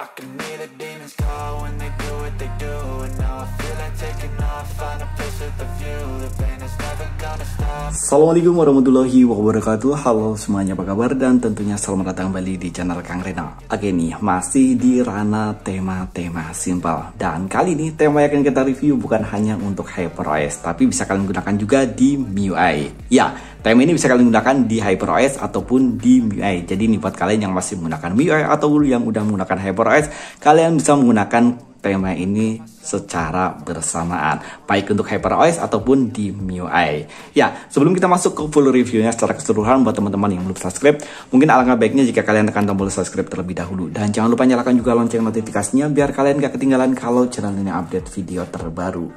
I can hear the demons call when they do what they do. And now I feel like taking off, find a place with a view. The pain is never gonna stop. Assalamualaikum warahmatullahi wabarakatuh. Halo semuanya, apa kabar? Dan tentunya selamat datang kembali di channel Kang Reno. Oke nih, masih di ranah tema-tema simpel. Dan kali ini tema yang akan kita review bukan hanya untuk HyperOS, tapi bisa kalian gunakan juga di MIUI. Ya, tema ini bisa kalian gunakan di HyperOS ataupun di MIUI. Jadi ini buat kalian yang masih menggunakan MIUI atau yang udah menggunakan HyperOS, kalian bisa menggunakan tema ini secara bersamaan, baik untuk HyperOS ataupun di MIUI. Ya, sebelum kita masuk ke full reviewnya secara keseluruhan, buat teman-teman yang belum subscribe, mungkin alangkah baiknya jika kalian tekan tombol subscribe terlebih dahulu. Dan jangan lupa nyalakan juga lonceng notifikasinya biar kalian gak ketinggalan kalau channel ini update video terbaru.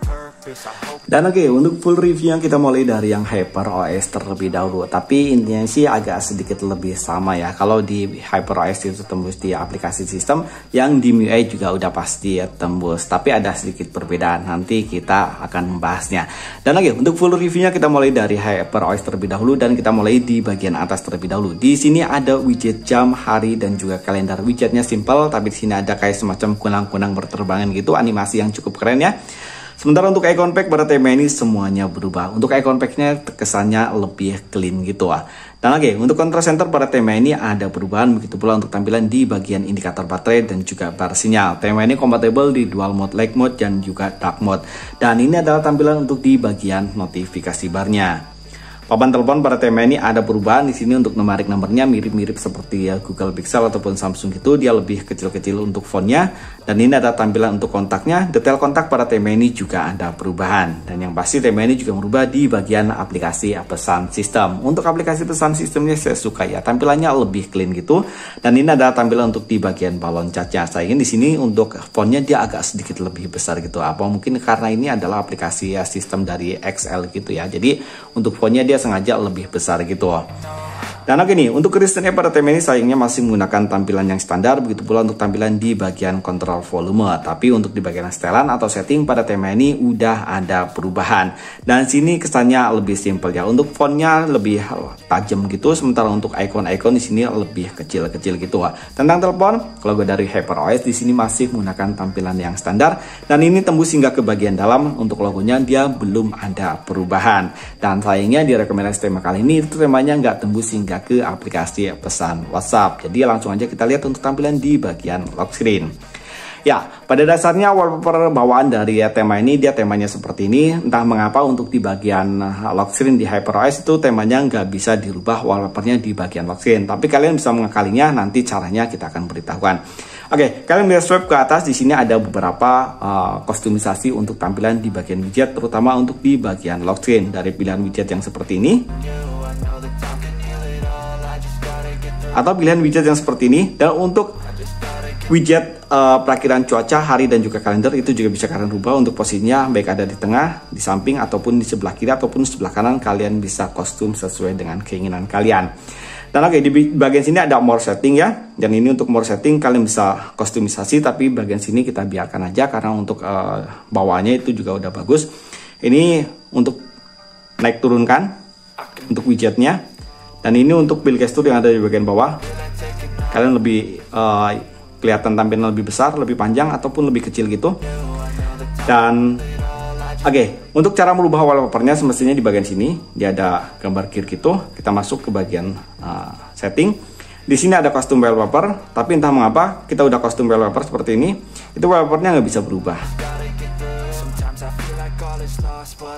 Dan oke, untuk full review yang kita mulai dari yang HyperOS terlebih dahulu. Tapi intinya sih agak sedikit lebih sama ya. Kalau di HyperOS itu tembus di aplikasi sistem, yang di MIUI juga udah pasti tembus. Tapi ada sedikit perbedaan, nanti kita akan membahasnya. Dan oke, untuk full reviewnya kita mulai dari HyperOS terlebih dahulu. Dan kita mulai di bagian atas terlebih dahulu. Di sini ada widget jam, hari, dan juga kalender. Widgetnya simple, tapi di sini ada kayak semacam kunang-kunang berterbangan gitu. Animasi yang cukup keren ya. Sementara untuk icon pack pada tema ini semuanya berubah. Untuk icon packnya kesannya lebih clean gitu lah. Dan oke, untuk control center pada tema ini ada perubahan. Begitu pula untuk tampilan di bagian indikator baterai dan juga bar sinyal. Tema ini kompatibel di dual mode, light mode, dan juga dark mode. Dan ini adalah tampilan untuk di bagian notifikasi barnya. Papan telepon pada tema ini ada perubahan. Di sini untuk numerik nomornya mirip-mirip seperti ya Google Pixel ataupun Samsung gitu, dia lebih kecil-kecil untuk fontnya. Dan ini ada tampilan untuk kontaknya. Detail kontak pada tema ini juga ada perubahan. Dan yang pasti tema ini juga berubah di bagian aplikasi pesan sistem. Untuk aplikasi pesan sistemnya saya suka ya, tampilannya lebih clean gitu. Dan ini ada tampilan untuk di bagian balon catnya. Saya ingin di sini untuk fontnya dia agak sedikit lebih besar gitu. Apa mungkin karena ini adalah aplikasi ya sistem dari XL gitu ya. Jadi untuk fontnya dia sengaja lebih besar gitu. Dan oke nih, untuk kristennya pada tema ini sayangnya masih menggunakan tampilan yang standar. Begitu pula untuk tampilan di bagian kontrol volume. Tapi untuk di bagian setelan atau setting pada tema ini udah ada perubahan. Dan sini kesannya lebih simple ya. Untuk fontnya lebih tajam gitu. Sementara untuk icon-icon di sini lebih kecil-kecil gitu. Tentang telepon, logo dari HyperOS di sini masih menggunakan tampilan yang standar. Dan ini tembus hingga ke bagian dalam. Untuk logonya dia belum ada perubahan. Dan sayangnya di rekomendasi tema kali ini itu temanya nggak tembus hingga ke aplikasi pesan WhatsApp. Jadi langsung aja kita lihat untuk tampilan di bagian lock screen. Ya, pada dasarnya wallpaper bawaan dari tema ini dia temanya seperti ini. Entah mengapa untuk di bagian lock screen di HyperOS itu temanya nggak bisa dirubah wallpapernya di bagian lock screen. Tapi kalian bisa mengakalinya, nanti caranya kita akan beritahukan. Oke, kalian bisa swipe ke atas. Di sini ada beberapa kostumisasi untuk tampilan di bagian widget, terutama untuk di bagian lock screen dari pilihan widget yang seperti ini. Atau pilihan widget yang seperti ini. Dan untuk widget perakiran cuaca, hari, dan juga kalender itu juga bisa kalian rubah untuk posisinya, baik ada di tengah, di samping, ataupun di sebelah kiri ataupun sebelah kanan. Kalian bisa kostum sesuai dengan keinginan kalian. Dan oke, di bagian sini ada more setting ya. Dan ini untuk more setting kalian bisa kostumisasi, tapi bagian sini kita biarkan aja karena untuk bawahnya itu juga udah bagus. Ini untuk naik turunkan untuk widgetnya. Dan ini untuk build gesture yang ada di bagian bawah. Kalian lebih kelihatan tampilan lebih besar, lebih panjang, ataupun lebih kecil gitu. Dan oke, untuk cara merubah wallpapernya semestinya di bagian sini. Dia ada gambar gear gitu. Kita masuk ke bagian setting. Di sini ada custom wallpaper. Tapi entah mengapa kita udah custom wallpaper seperti ini. Itu wallpapernya nggak bisa berubah.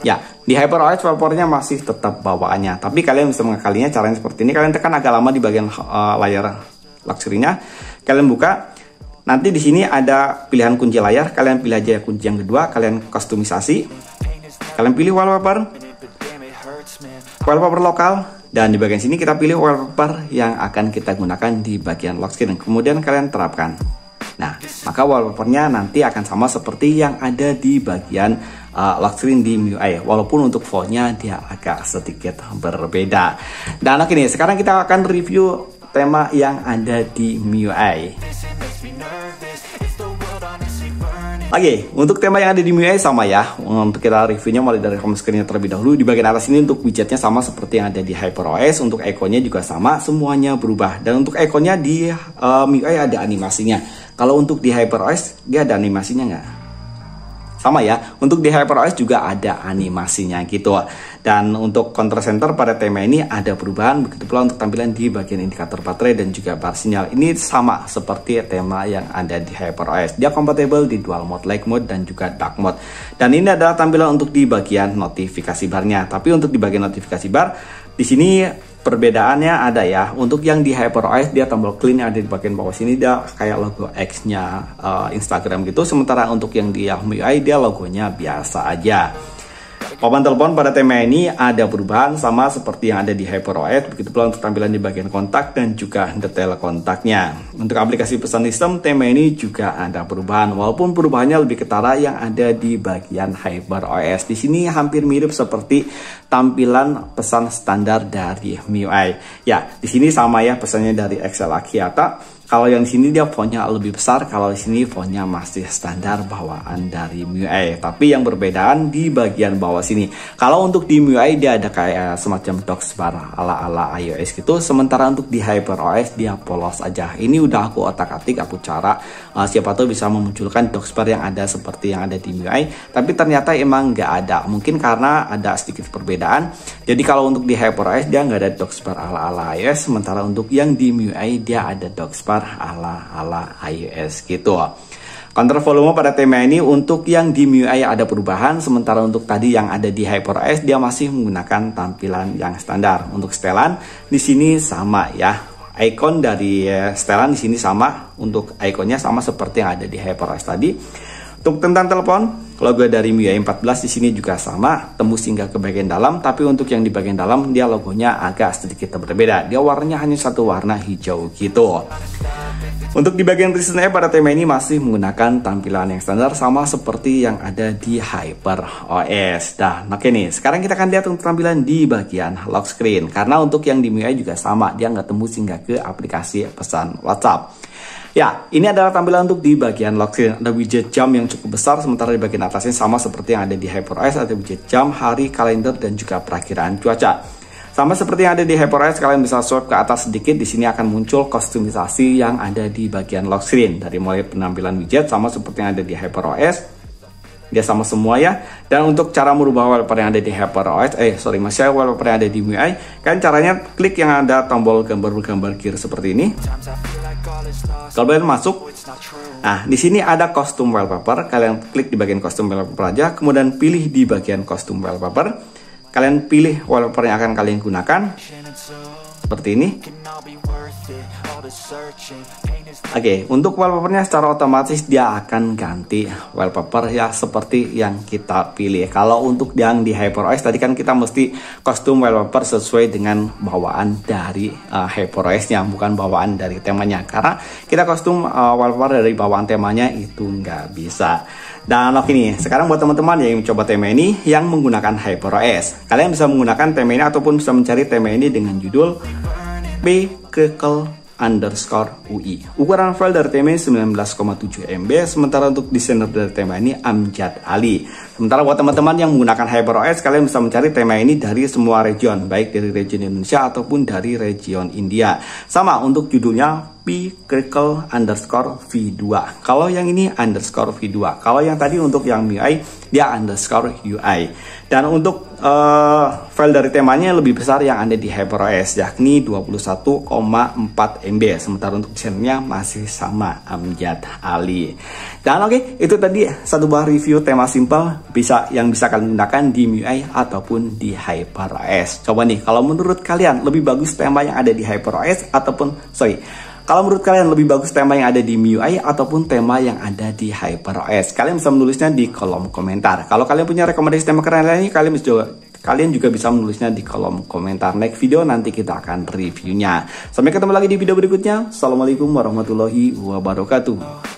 Ya, di HyperOS wallpapernya masih tetap bawaannya. Tapi kalian bisa mengakalinya caranya seperti ini. Kalian tekan agak lama di bagian layar lock screen-nya. Kalian buka. Nanti di sini ada pilihan kunci layar. Kalian pilih aja kunci yang kedua. Kalian kostumisasi. Kalian pilih wallpaper. Wallpaper lokal. Dan di bagian sini kita pilih wallpaper yang akan kita gunakan di bagian lock screen. Kemudian kalian terapkan. Nah, maka wallpapernya nanti akan sama seperti yang ada di bagian lock screen di MIUI. Walaupun untuk fontnya dia agak sedikit berbeda. Dan oke nih, sekarang kita akan review tema yang ada di MIUI. Oke, untuk tema yang ada di MIUI sama ya. Untuk kita reviewnya mulai dari home screen-nya terlebih dahulu. Di bagian atas ini untuk widgetnya sama seperti yang ada di HyperOS. Untuk ikonnya juga sama, semuanya berubah. Dan untuk ikonnya di MIUI ada animasinya. Kalau untuk di HyperOS dia ada animasinya nggak? Sama ya, untuk di HyperOS juga ada animasinya gitu. Dan untuk control center pada tema ini ada perubahan, begitu pula untuk tampilan di bagian indikator baterai dan juga bar sinyal. Ini sama seperti tema yang ada di HyperOS. Dia kompatibel di dual mode, light mode dan juga dark mode. Dan ini adalah tampilan untuk di bagian notifikasi barnya. Tapi untuk di bagian notifikasi bar, di sini perbedaannya ada ya. Untuk yang di HyperOS dia tombol clean yang ada di bagian bawah sini dia kayak logo X-nya Instagram gitu. Sementara untuk yang di MIUI dia logonya biasa aja. Papan telepon pada tema ini ada perubahan sama seperti yang ada di HyperOS, begitu pula untuk tampilan di bagian kontak dan juga detail kontaknya. Untuk aplikasi pesan sistem, tema ini juga ada perubahan, walaupun perubahannya lebih ketara yang ada di bagian HyperOS. Di sini hampir mirip seperti tampilan pesan standar dari MIUI. Ya, di sini sama ya pesannya dari Excel Axiata. Kalau yang di sini dia fontnya lebih besar, kalau di sini fontnya masih standar bawaan dari MIUI. Tapi yang berbedaan di bagian bawah sini. Kalau untuk di MIUI dia ada kayak semacam docksbar ala-ala iOS gitu. Sementara untuk di HyperOS dia polos aja. Ini udah aku otak-atik, aku cara siapa tahu bisa memunculkan docksbar yang ada seperti yang ada di MIUI. Tapi ternyata emang nggak ada. Mungkin karena ada sedikit perbedaan. Jadi kalau untuk di HyperOS dia nggak ada docksbar ala-ala iOS. Sementara untuk yang di MIUI dia ada docksbar ala iOS gitu. Kontrol volume pada tema ini untuk yang di MIUI ada perubahan, sementara untuk tadi yang ada di HyperOS dia masih menggunakan tampilan yang standar. Untuk setelan di sini sama ya. Icon dari setelan di sini sama, untuk ikonnya sama seperti yang ada di HyperOS tadi. Untuk tentang telepon, logo dari MIUI 14 di sini juga sama, tembus hingga ke bagian dalam, tapi untuk yang di bagian dalam dia logonya agak sedikit berbeda. Dia warnanya hanya satu warna hijau gitu. Untuk di bagian recent app pada tema ini masih menggunakan tampilan yang standar sama seperti yang ada di HyperOS. Nah, oke nih, sekarang kita akan lihat untuk tampilan di bagian lock screen. Karena untuk yang di MIUI juga sama, dia nggak tembus hingga ke aplikasi pesan WhatsApp. Ya, ini adalah tampilan untuk di bagian lock screen. Ada widget jam yang cukup besar, sementara di bagian atasnya sama seperti yang ada di HyperOS, ada widget jam, hari, kalender, dan juga perakiraan cuaca. Sama seperti yang ada di HyperOS, kalian bisa swipe ke atas sedikit, di sini akan muncul kostumisasi yang ada di bagian lock screen. Dari mulai penampilan widget sama seperti yang ada di HyperOS. Dia sama semua ya. Dan untuk cara merubah wallpaper yang ada di HyperOS, masih wallpaper yang ada di MIUI, kan caranya klik yang ada tombol gambar gear seperti ini. Kalau kalian masuk, nah di sini ada kostum wallpaper. Kalian klik di bagian kostum wallpaper aja, kemudian pilih di bagian kostum wallpaper. Kalian pilih wallpaper yang akan kalian gunakan seperti ini. Oke, untuk wallpapernya secara otomatis dia akan ganti wallpaper ya seperti yang kita pilih. Kalau untuk yang di HyperOS tadi kan kita mesti kostum wallpaper sesuai dengan bawaan dari HyperOS-nya, bukan bawaan dari temanya. Karena kita kostum wallpaper dari bawaan temanya itu nggak bisa. Dan oke nih, sekarang buat teman-teman yang mencoba tema ini yang menggunakan HyperOS, kalian bisa menggunakan tema ini ataupun bisa mencari tema ini dengan judul _UI. Ukuran file dari tema ini 19,7 MB, sementara untuk desainer dari tema ini Amjad Ali. Sementara buat teman-teman yang menggunakan HyperOS, kalian bisa mencari tema ini dari semua region, baik dari region Indonesia ataupun dari region India. Sama untuk judulnya _V2. Kalau yang ini _V2. Kalau yang tadi untuk yang MIUI dia _UI. Dan untuk file dari temanya lebih besar yang ada di HyperOS, yakni 21,4 MB. Sementara untuk desainnya masih sama Amjad Ali. Dan oke, itu tadi satu buah review tema simple yang bisa kalian gunakan di MIUI ataupun di HyperOS. Coba nih, kalau menurut kalian lebih bagus tema yang ada di HyperOS kalau menurut kalian lebih bagus tema yang ada di MIUI ataupun tema yang ada di HyperOS, kalian bisa menulisnya di kolom komentar. Kalau kalian punya rekomendasi tema keren lainnya, kalian juga bisa menulisnya di kolom komentar. Next video nanti kita akan reviewnya. Sampai ketemu lagi di video berikutnya. Assalamualaikum warahmatullahi wabarakatuh.